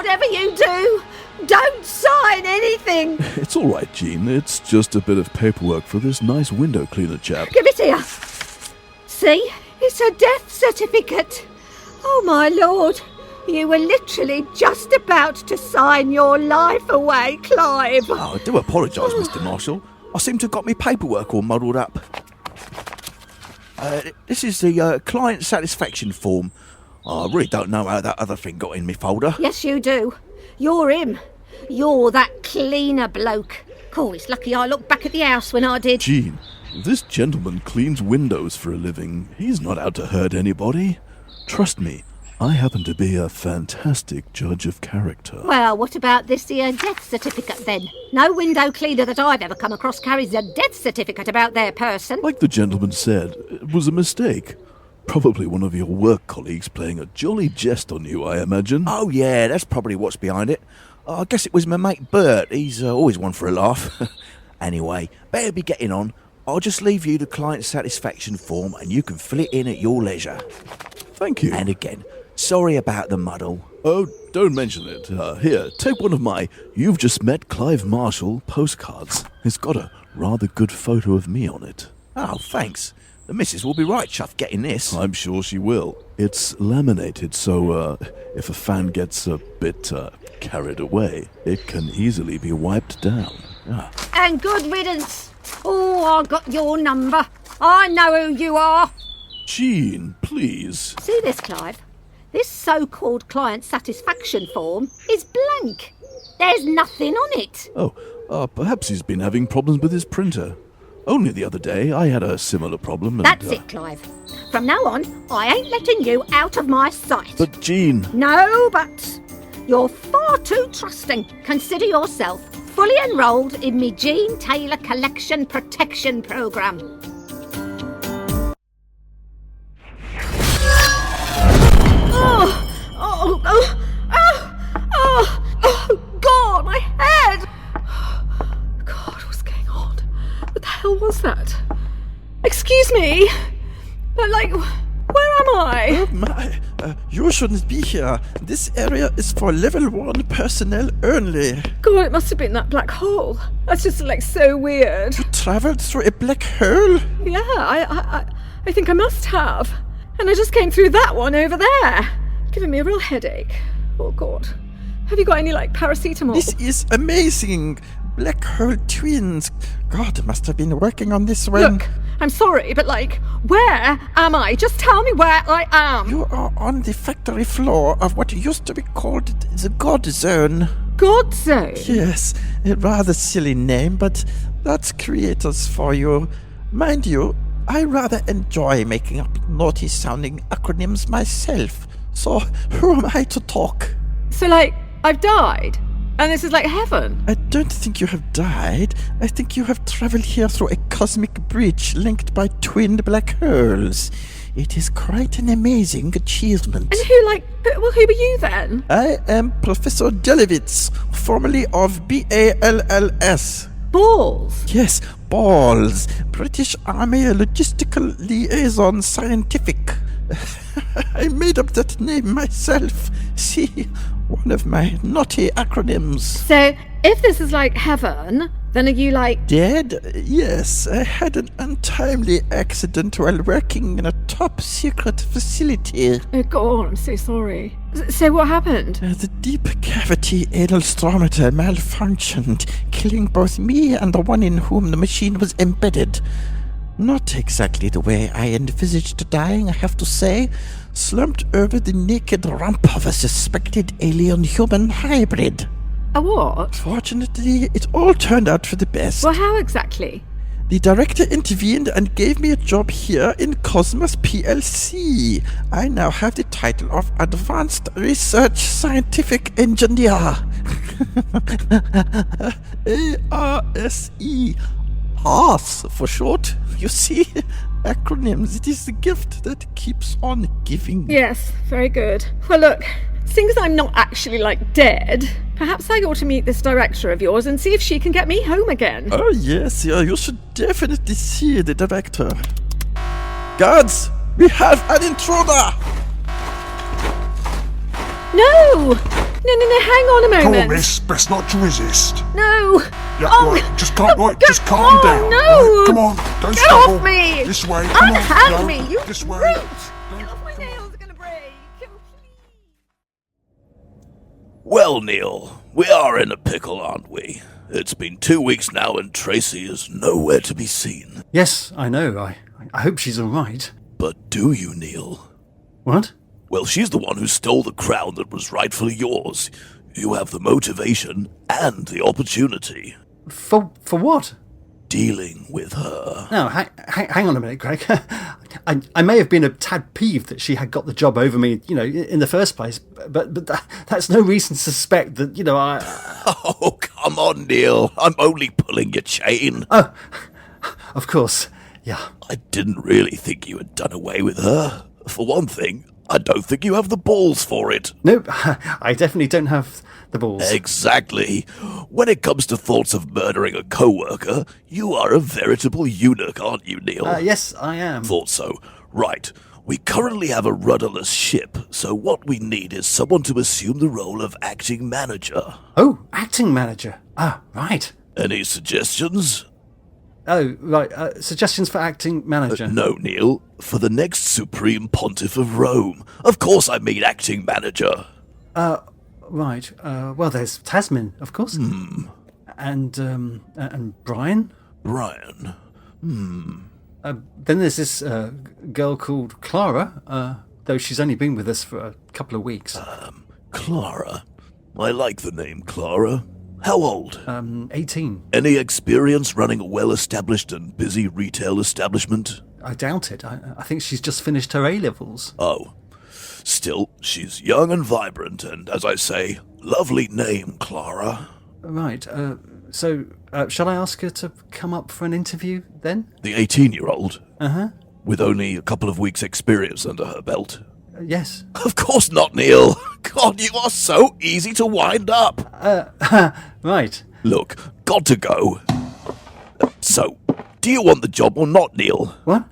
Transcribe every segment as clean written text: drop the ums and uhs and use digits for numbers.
whatever you do, don't sign anything. It's all right, Jean. It's just a bit of paperwork for this nice window cleaner chap. Give it here. See? It's a death certificate. Oh, my lord. You were literally just about to sign your life away, Clive. Oh, I do apologise, Mr. Marshall. I seem to have got my paperwork all muddled up. This is the client satisfaction form. I really don't know how that other thing got in my folder. Yes, you do. You're him. You're that cleaner bloke. Cool, it's lucky I looked back at the house when I did. Jean, this gentleman cleans windows for a living. He's not out to hurt anybody. Trust me, I happen to be a fantastic judge of character. Well, what about this here death certificate then? No window cleaner that I've ever come across carries a death certificate about their person. Like the gentleman said, it was a mistake. Probably one of your work colleagues playing a jolly jest on you, I imagine. Oh, yeah, that's probably what's behind it. I guess it was my mate Bert. He's always one for a laugh. Anyway, better be getting on. I'll just leave you the client satisfaction form and you can fill it in at your leisure. Thank you. And again, sorry about the muddle. Oh, don't mention it. Here, take one of my "You've Just Met Clive Marshall" postcards. It's got a rather good photo of me on it. Oh, thanks. The missus will be right chuffed getting this. I'm sure she will. It's laminated, so if a fan gets a bit carried away, it can easily be wiped down. Ah. And good riddance. Oh, I got your number. I know who you are. Jean, please. See this, Clive? This so-called client satisfaction form is blank. There's nothing on it. Oh, perhaps he's been having problems with his printer. Only the other day, I had a similar problem and... That's it, Clive. From now on, I ain't letting you out of my sight. But, Jean... No buts. You're far too trusting. Consider yourself fully enrolled in me Jean Taylor Collection Protection Programme. Oh, God, my head! God, what's going on? What the hell was that? Excuse me, but, like, where am I? Oh my, you shouldn't be here. This area is for level 1 personnel only. God, it must have been that black hole. That's just, like, so weird. You travelled through a black hole? Yeah, I think I must have. And I just came through that one over there. Giving me a real headache. Oh, God. Have you got any, like, paracetamol? This is amazing. Black hole twins. God, must have been working on this one. Look, I'm sorry, but, like, where am I? Just tell me where I am. You are on the factory floor of what used to be called the God Zone. God Zone? Yes, a rather silly name, but that's creators for you. Mind you, I rather enjoy making up naughty-sounding acronyms myself. So, who am I to talk? So, like, I've died? And this is like heaven? I don't think you have died. I think you have travelled here through a cosmic bridge linked by twin black holes. It is quite an amazing achievement. And who were you then? I am Professor Delevitz, formerly of BALLS. Balls? Yes, Balls. British Army Logistical Liaison Scientific. I made up that name myself. See, one of my naughty acronyms. So, if this is like heaven, then are you like... Dead? Yes, I had an untimely accident while working in a top-secret facility. Oh, God, I'm so sorry. So what happened? The deep cavity anal strometer malfunctioned, killing both me and the one in whom the machine was embedded. Not exactly the way I envisaged dying, I have to say. Slumped over the naked rump of a suspected alien-human hybrid. A what? Fortunately, it all turned out for the best. Well, how exactly? The director intervened and gave me a job here in Cosmos PLC. I now have the title of Advanced Research Scientific Engineer. ARSE. ARS for short. You see, acronyms, it is the gift that keeps on giving. Yes, very good. Well, look, seeing as I'm not actually, like, dead, perhaps I ought to meet this director of yours and see if she can get me home again. Oh, yes, you should definitely see the director. Guards, we have an intruder! No! No, hang on a moment. Come on, miss. Best not to resist. No. Yeah, Oh, right. Just calm oh, down. No. Right, come on. Don't Get struggle. off me. This way. Come on. Unhand No, me, you this way. brute. No, Get off, my come on. nails are going to break. Well, Neil, we are in a pickle, aren't we? It's been 2 weeks now and Tracy is nowhere to be seen. Yes, I know. I hope she's all right. But do you, Neil? What? Well, she's the one who stole the crown that was rightfully yours. You have the motivation and the opportunity. For what? Dealing with her. No, hang on a minute, Greg. I may have been a tad peeved that she had got the job over me, in the first place, but that's no reason to suspect that, I... Oh, come on, Neil. I'm only pulling your chain. Oh, of course, yeah. I didn't really think you had done away with her. For one thing, I don't think you have the balls for it. Nope, I definitely don't have the balls. Exactly. When it comes to thoughts of murdering a co-worker, you are a veritable eunuch, aren't you, Neil? Yes, I am. Thought so. Right. We currently have a rudderless ship, so what we need is someone to assume the role of acting manager. Oh, acting manager. Ah, right. Any suggestions? Oh, right. Suggestions for acting manager? No, Neil. For the next Supreme Pontiff of Rome. Of course I mean acting manager. Right. Well, there's Tasman, of course. And Brian. Brian. Then there's this girl called Clara, though she's only been with us for a couple of weeks. Clara. I like the name Clara. How old? 18. Any experience running a well-established and busy retail establishment? I doubt it. I think she's just finished her A-levels. Oh. Still, she's young and vibrant, and as I say, lovely name, Clara. Right. So, shall I ask her to come up for an interview then? The 18-year-old? Uh-huh. With only a couple of weeks' experience under her belt? Yes. Of course not, Neil. God, you are so easy to wind up. Right. Look, got to go. So, do you want the job or not, Neil? What?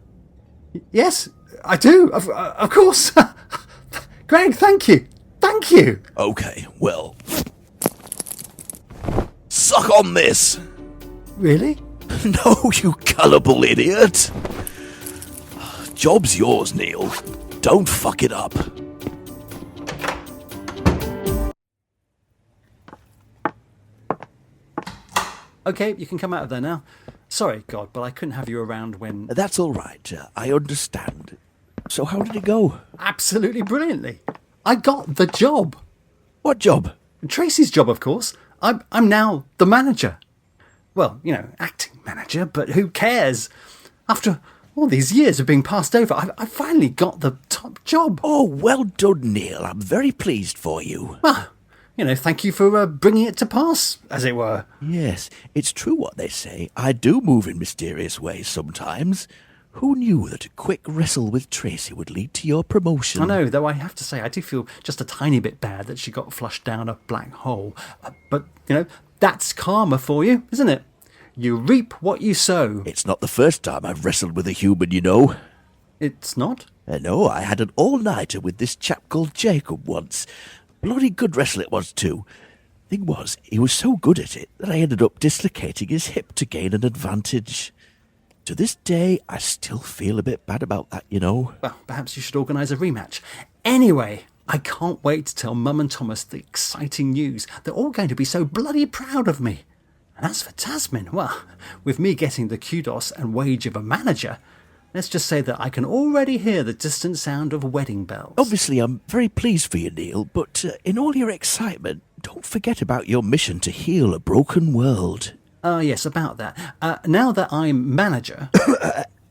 Yes, I do. Of course. Greg, thank you. Thank you. Okay, well. Suck on this. Really? No, you gullible idiot. Job's yours, Neil. Don't fuck it up. Okay, you can come out of there now. Sorry, God, but I couldn't have you around when... That's all right. I understand. So how did it go? Absolutely brilliantly. I got the job. What job? Tracy's job, of course. I'm now the manager. Well, acting manager, but who cares? After all these years of being passed over, I finally got the top job. Oh, well done, Neil. I'm very pleased for you. Well, thank you for bringing it to pass, as it were. Yes, it's true what they say. I do move in mysterious ways sometimes. Who knew that a quick wrestle with Tracy would lead to your promotion? I know, though I have to say, I do feel just a tiny bit bad that she got flushed down a black hole. But, that's karma for you, isn't it? You reap what you sow. It's not the first time I've wrestled with a human, you know. It's not? No, I had an all-nighter with this chap called Jacob once. Bloody good wrestle it was, too. Thing was, he was so good at it that I ended up dislocating his hip to gain an advantage. To this day, I still feel a bit bad about that, Well, perhaps you should organise a rematch. Anyway, I can't wait to tell Mum and Thomas the exciting news. They're all going to be so bloody proud of me. And as for Tasman, well, with me getting the kudos and wage of a manager, let's just say that I can already hear the distant sound of wedding bells. Obviously, I'm very pleased for you, Neil, but in all your excitement, don't forget about your mission to heal a broken world. Yes, about that. Now that I'm manager...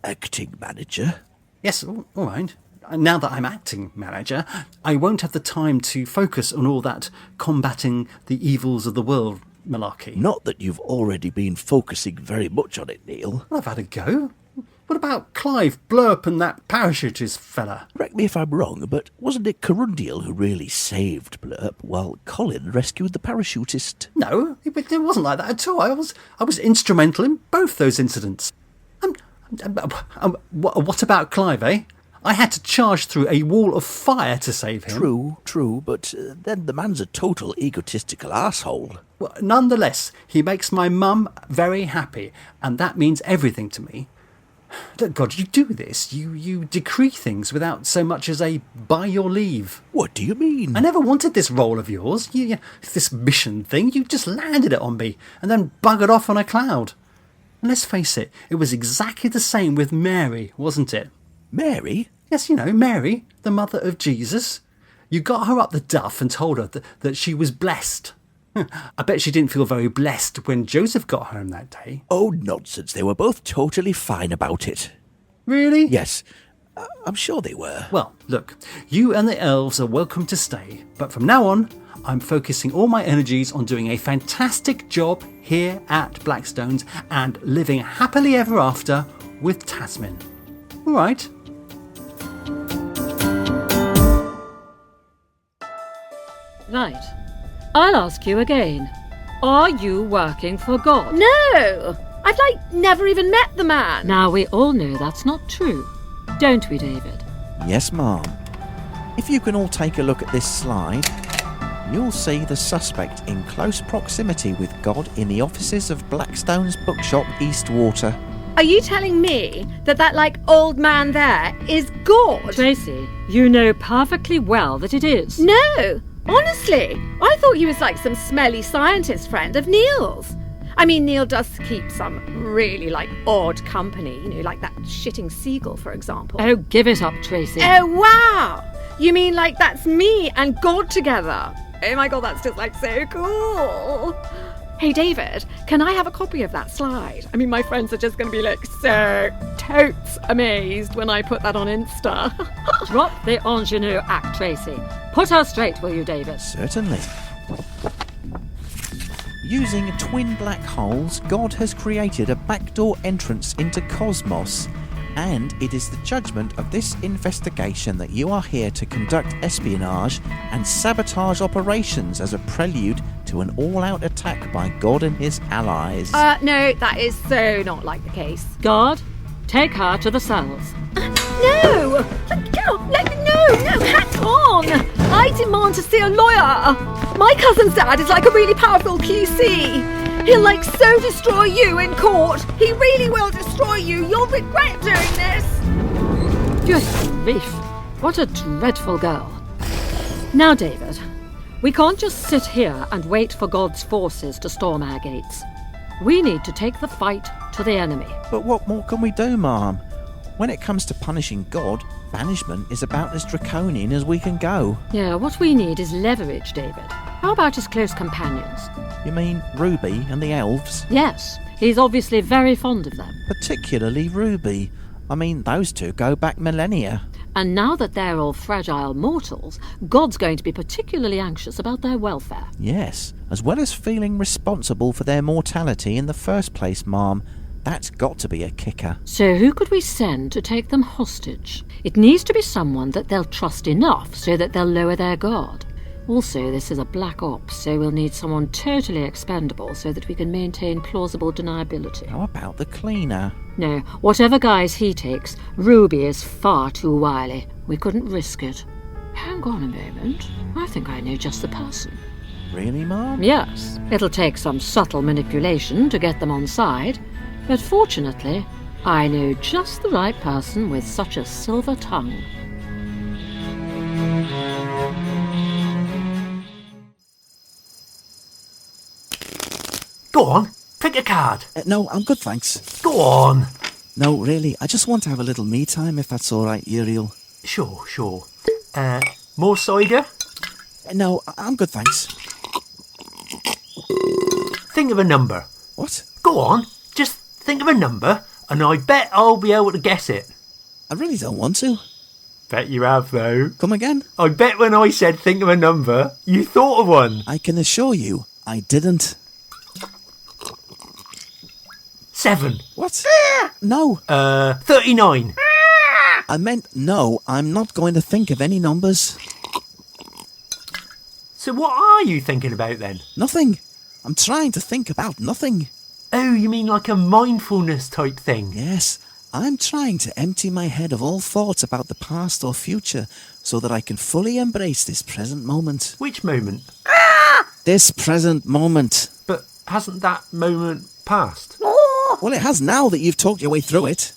Acting manager? Yes, all right. Now that I'm acting manager, I won't have the time to focus on all that combating the evils of the world malarkey. Not that you've already been focusing very much on it, Neil. Well, I've had a go. What about Clive, Blurp and that parachutist fella? Correct me if I'm wrong, but wasn't it Corundial who really saved Blurp while Colin rescued the parachutist? No, it wasn't like that at all. I was instrumental in both those incidents. What about Clive, eh? I had to charge through a wall of fire to save him. True, but then the man's a total egotistical asshole. Well, nonetheless, he makes my mum very happy, and that means everything to me. Look, God, you do this. You decree things without so much as a by your leave. What do you mean? I never wanted this role of yours. This mission thing, you just landed it on me and then buggered off on a cloud. And let's face it, it was exactly the same with Mary, wasn't it? Mary? Yes, Mary, the mother of Jesus. You got her up the duff and told her that she was blessed. I bet she didn't feel very blessed when Joseph got home that day. Oh, nonsense. They were both totally fine about it. Really? Yes, I'm sure they were. Well, look, you and the elves are welcome to stay, but from now on, I'm focusing all my energies on doing a fantastic job here at Blackstones and living happily ever after with Tasmin. All right? Right. I'll ask you again. Are you working for God? No! I've never even met the man. Now we all know that's not true. Don't we, David? Yes, Ma'am. If you can all take a look at this slide, you'll see the suspect in close proximity with God in the offices of Blackstone's bookshop, Eastwater. Are you telling me that old man there is God? Tracy, you know perfectly well that it is. No! Honestly, I thought he was some smelly scientist friend of Neil's. I mean, Neil does keep some really, odd company, like that shitting seagull, for example. Oh, give it up, Tracy. Oh, wow! You mean that's me and God together? Oh my God, that's just so cool. Hey, David, can I have a copy of that slide? I mean, my friends are just going to be so totes amazed when I put that on Insta. Drop the ingenue act, Tracy. Put her straight, will you, David? Certainly. Using twin black holes, God has created a backdoor entrance into Cosmos, and it is the judgment of this investigation that you are here to conduct espionage and sabotage operations as a prelude to an all-out attack by God and his allies. No, that is so not the case. God, take her to the cells. No! No, hang on! I demand to see a lawyer! My cousin's dad is a really powerful QC. He'll so destroy you in court. He really will destroy you. You'll regret doing this. Good grief. What a dreadful girl. Now, David, we can't just sit here and wait for God's forces to storm our gates. We need to take the fight to the enemy. But what more can we do, Ma'am? When it comes to punishing God, banishment is about as draconian as we can go. Yeah, what we need is leverage, David. How about his close companions? You mean Ruby and the elves? Yes, he's obviously very fond of them. Particularly Ruby. I mean, those two go back millennia. And now that they're all fragile mortals, God's going to be particularly anxious about their welfare. Yes, as well as feeling responsible for their mortality in the first place, Ma'am. That's got to be a kicker. So who could we send to take them hostage? It needs to be someone that they'll trust enough so that they'll lower their guard. Also, this is a black ops, so we'll need someone totally expendable so that we can maintain plausible deniability. How about the cleaner? No, whatever guise he takes, Ruby is far too wily. We couldn't risk it. Hang on a moment. I think I know just the person. Really, Ma'am? Yes, it'll take some subtle manipulation to get them on side. But fortunately, I know just the right person with such a silver tongue. Go on, pick a card. No, I'm good, thanks. Go on. No, really, I just want to have a little me time, if that's all right, Uriel. Sure. More cider? No, I'm good, thanks. Think of a number. What? Go on, just think of a number, and I bet I'll be able to guess it. I really don't want to. Bet you have, though. Come again? I bet when I said think of a number, you thought of one. I can assure you, I didn't. 7. What? No. 39. I meant no, I'm not going to think of any numbers. So what are you thinking about then? Nothing. I'm trying to think about nothing. Oh, you mean like a mindfulness type thing? Yes, I'm trying to empty my head of all thoughts about the past or future so that I can fully embrace this present moment. Which moment? This present moment. But hasn't that moment passed? Well, it has now that you've talked your way through it.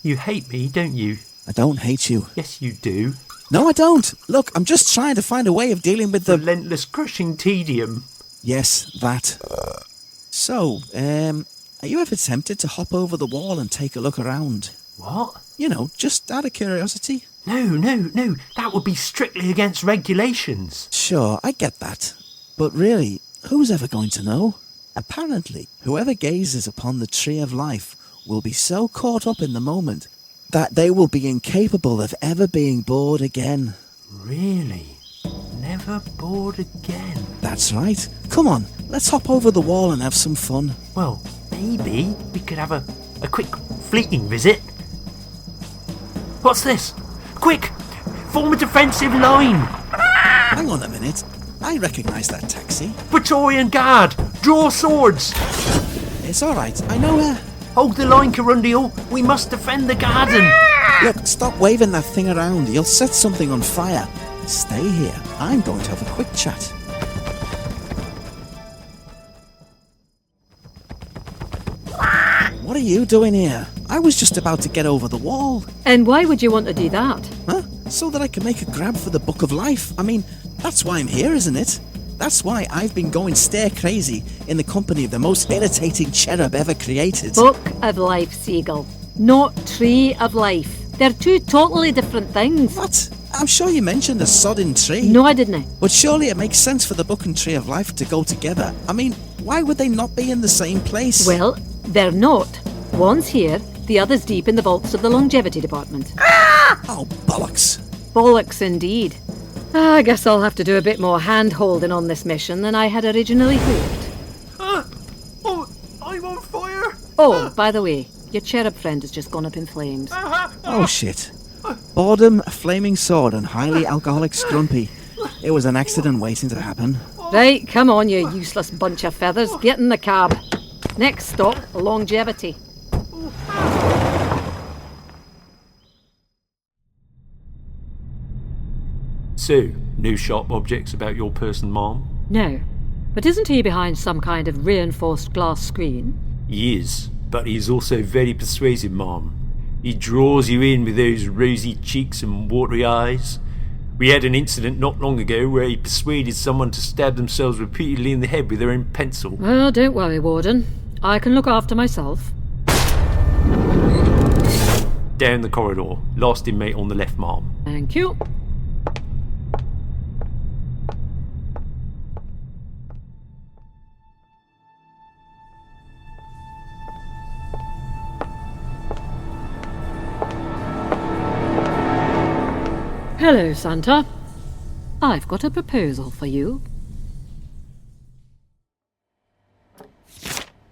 You hate me, don't you? I don't hate you. Yes, you do. No, I don't. Look, I'm just trying to find a way of dealing with the... Relentless crushing tedium. Yes, that. So, are you ever tempted to hop over the wall and take a look around? What? You know, just out of curiosity. No. That would be strictly against regulations. Sure, I get that. But really, who's ever going to know? Apparently, whoever gazes upon the tree of life will be so caught up in the moment that they will be incapable of ever being bored again. Really? Never bored again? That's right. Come on, let's hop over the wall and have some fun. Well, maybe we could have a quick fleeting visit. What's this? Quick! Form a defensive line! Hang on a minute. I recognise that taxi. Praetorian Guard! Draw swords! It's all right. I know her. Hold the line, Carundial. We must defend the garden. Look, stop waving that thing around. You'll set something on fire. Stay here. I'm going to have a quick chat. What are you doing here? I was just about to get over the wall. And why would you want to do that? Huh? So that I can make a grab for the Book of Life. I mean, that's why I'm here, isn't it? That's why I've been going stare crazy in the company of the most irritating cherub ever created. Book of Life, Seagull. Not Tree of Life. They're two totally different things. What? I'm sure you mentioned a sodden tree. No, I didn't. But surely it makes sense for the Book and Tree of Life to go together. I mean, why would they not be in the same place? Well, they're not. One's here, the other's deep in the vaults of the longevity department. Oh, bollocks. Bollocks indeed. I guess I'll have to do a bit more hand-holding on this mission than I had originally hoped. Oh, I'm on fire! Oh, by the way, your cherub friend has just gone up in flames. Oh, shit. Boredom, a flaming sword, and highly alcoholic Scrumpy. It was an accident waiting to happen. Right, come on, you useless bunch of feathers. Get in the cab. Next stop, longevity. So, no sharp objects about your person, Mom? No. But isn't he behind some kind of reinforced glass screen? He is, but he's also very persuasive, Mom. He draws you in with those rosy cheeks and watery eyes. We had an incident not long ago where he persuaded someone to stab themselves repeatedly in the head with their own pencil. Well, don't worry, Warden. I can look after myself. Down the corridor. Last inmate on the left, Mom. Thank you. Hello, Santa. I've got a proposal for you.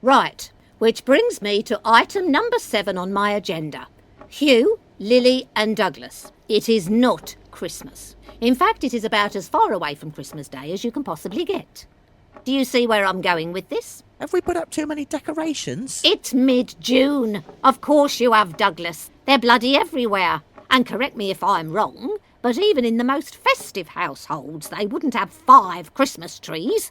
Right, which brings me to item number 7 on my agenda. Hugh, Lily and Douglas. It is not Christmas. In fact, it is about as far away from Christmas Day as you can possibly get. Do you see where I'm going with this? Have we put up too many decorations? It's mid-June. Of course you have, Douglas. They're bloody everywhere. And correct me if I'm wrong, but even in the most festive households, they wouldn't have 5 Christmas trees.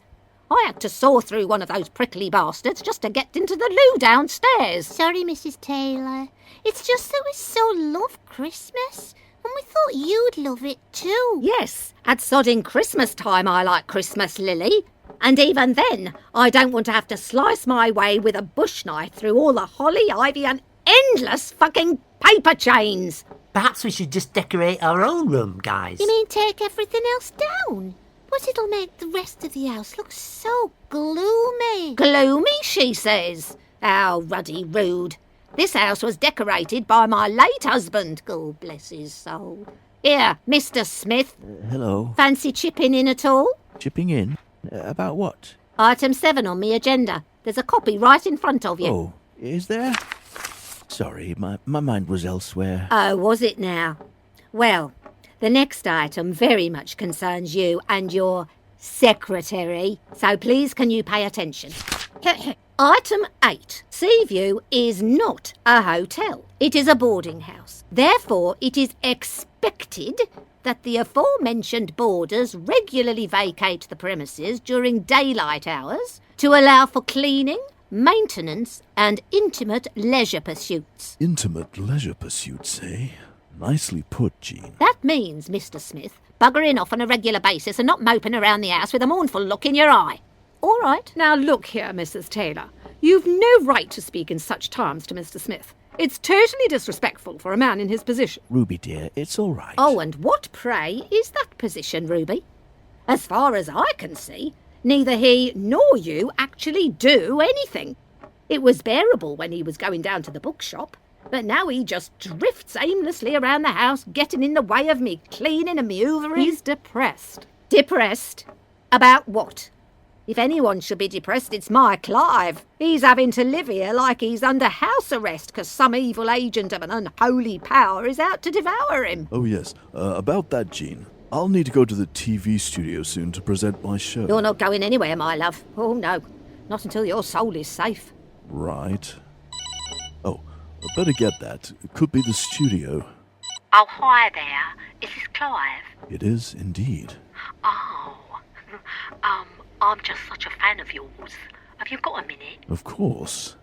I had to saw through one of those prickly bastards just to get into the loo downstairs. Sorry, Mrs. Taylor. It's just that we so love Christmas, and we thought you'd love it too. Yes, at sodding Christmas time I like Christmas, Lily. And even then, I don't want to have to slice my way with a bush knife through all the holly, ivy and endless fucking paper chains. Perhaps we should just decorate our own room, guys. You mean take everything else down? But it'll make the rest of the house look so gloomy. Gloomy, she says. How ruddy rude. This house was decorated by my late husband. God bless his soul. Here, Mr. Smith. Hello. Fancy chipping in at all? Chipping in? About what? Item 7 on me agenda. There's a copy right in front of you. Oh, is there? Sorry, my mind was elsewhere. Oh, was it now? Well, the next item very much concerns you and your secretary, so please can you pay attention? Item 8. Seaview is not a hotel. It is a boarding house. Therefore, it is expected that the aforementioned boarders regularly vacate the premises during daylight hours to allow for cleaning, maintenance and intimate leisure pursuits. Intimate leisure pursuits, eh? Nicely put, Jean. That means, Mr. Smith, buggering off on a regular basis and not moping around the house with a mournful look in your eye. All right. Now look here, Mrs. Taylor. You've no right to speak in such terms to Mr. Smith. It's totally disrespectful for a man in his position. Ruby dear, it's all right. Oh, and what, pray, is that position, Ruby? As far as I can see, neither he nor you actually do anything. It was bearable when he was going down to the bookshop, but now he just drifts aimlessly around the house, getting in the way of me cleaning and me hoovering. He's depressed. Depressed? About what? If anyone should be depressed, it's my Clive. He's having to live here like he's under house arrest because some evil agent of an unholy power is out to devour him. Oh, yes. About that, Jean. I'll need to go to the TV studio soon to present my show. You're not going anywhere, my love. Oh, no. Not until your soul is safe. Right. Oh, I better get that. It could be the studio. Oh, hi there. Is this Clive? It is indeed. Oh, I'm just such a fan of yours. Have you got a minute? Of course.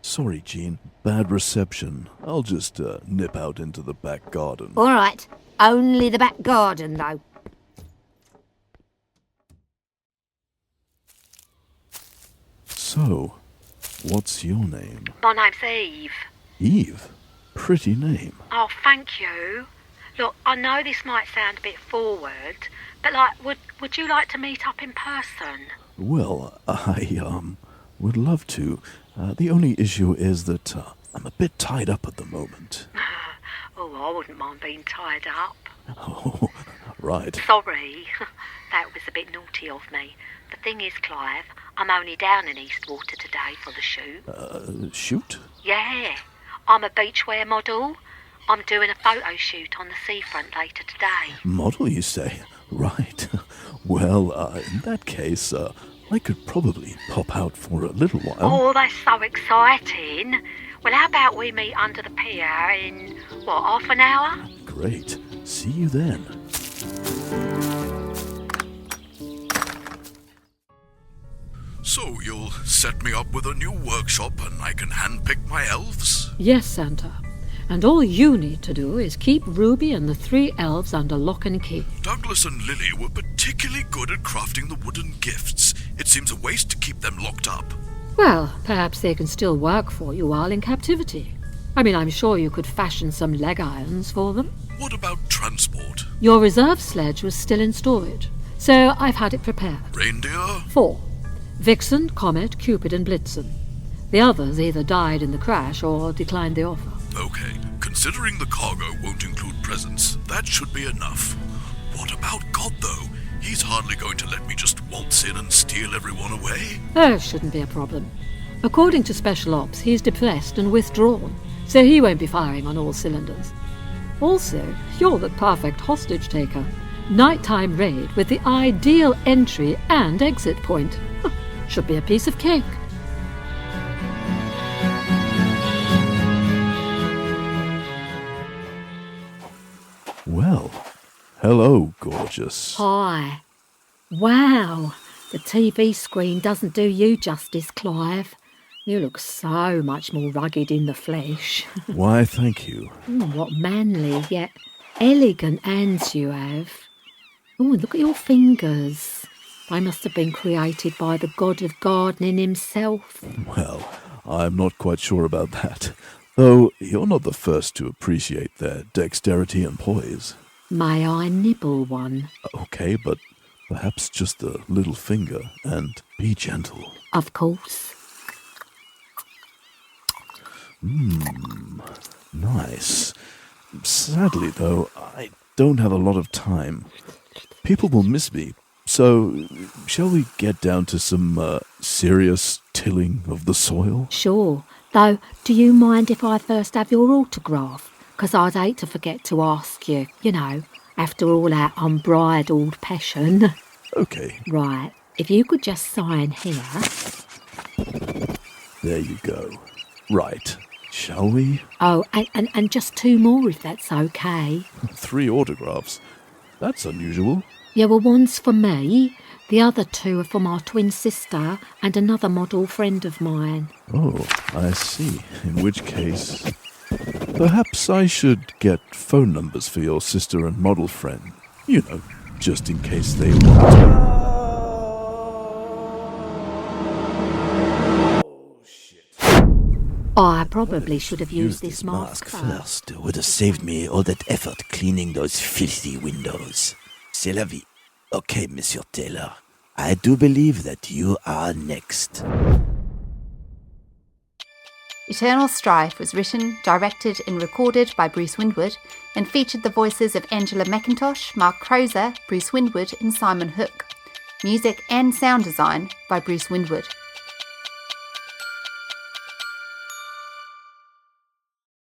Sorry, Jean. Bad reception. I'll just nip out into the back garden. All right. Only the back garden, though. So, what's your name? My name's Eve. Eve? Pretty name. Oh, thank you. Look, I know this might sound a bit forward, but, would you like to meet up in person? Well, I, would love to. The only issue is that, I'm a bit tied up at the moment. Oh, I wouldn't mind being tied up. Oh, right. Sorry, that was a bit naughty of me. The thing is, Clive, I'm only down in Eastwater today for the shoot. Shoot? Yeah, I'm a beachwear model. I'm doing a photo shoot on the seafront later today. Model, you say? Right. Well, in that case, I could probably pop out for a little while. Oh, that's so exciting. Well, how about we meet under the pier in, half an hour? Great. See you then. So you'll set me up with a new workshop and I can handpick my elves? Yes, Santa. And all you need to do is keep Ruby and the 3 elves under lock and key. Douglas and Lily were particularly good at crafting the wooden gifts. It seems a waste to keep them locked up. Well, perhaps they can still work for you while in captivity. I mean, I'm sure you could fashion some leg irons for them. What about transport? Your reserve sledge was still in storage, so I've had it prepared. Reindeer? 4. Vixen, Comet, Cupid and Blitzen. The others either died in the crash or declined the offer. Okay, considering the cargo won't include presents, that should be enough. What about God, though? He's hardly going to let me just waltz in and steal everyone away. Oh, shouldn't be a problem. According to Special Ops, he's depressed and withdrawn, so he won't be firing on all cylinders. Also, you're the perfect hostage taker. Nighttime raid with the ideal entry and exit point. Should be a piece of cake. Well, hello, gorgeous. Hi. Wow, the TV screen doesn't do you justice, Clive. You look so much more rugged in the flesh. Why, thank you. What manly yet elegant hands you have. Oh, and look at your fingers. They must have been created by the god of gardening himself. Well, I'm not quite sure about that. Though you're not the first to appreciate their dexterity and poise. May I nibble one? Okay, but perhaps just a little finger, and be gentle. Of course. Nice. Sadly, though, I don't have a lot of time. People will miss me, so shall we get down to some serious tilling of the soil? Sure. Though, do you mind if I first have your autograph? 'Cause I'd hate to forget to ask you, after all our unbridled passion. Okay. Right, if you could just sign here. There you go. Right. Shall we? Oh, and just 2 more if that's okay. 3 autographs. That's unusual. Yeah, well, one's for me, the other 2 are for my twin sister and another model friend of mine. Oh, I see. In which case, perhaps I should get phone numbers for your sister and model friend. You know, just in case they want. I probably should have used this mask mask first. Would have saved me all that effort cleaning those filthy windows. C'est la vie. Okay, Monsieur Taylor. I do believe that you are next. Eternal Strife was written, directed and recorded by Bruce Windwood and featured the voices of Anjella Mackintosh, Mark Crozer, Bruce Windwood and Simon Hook. Music and sound design by Bruce Windwood.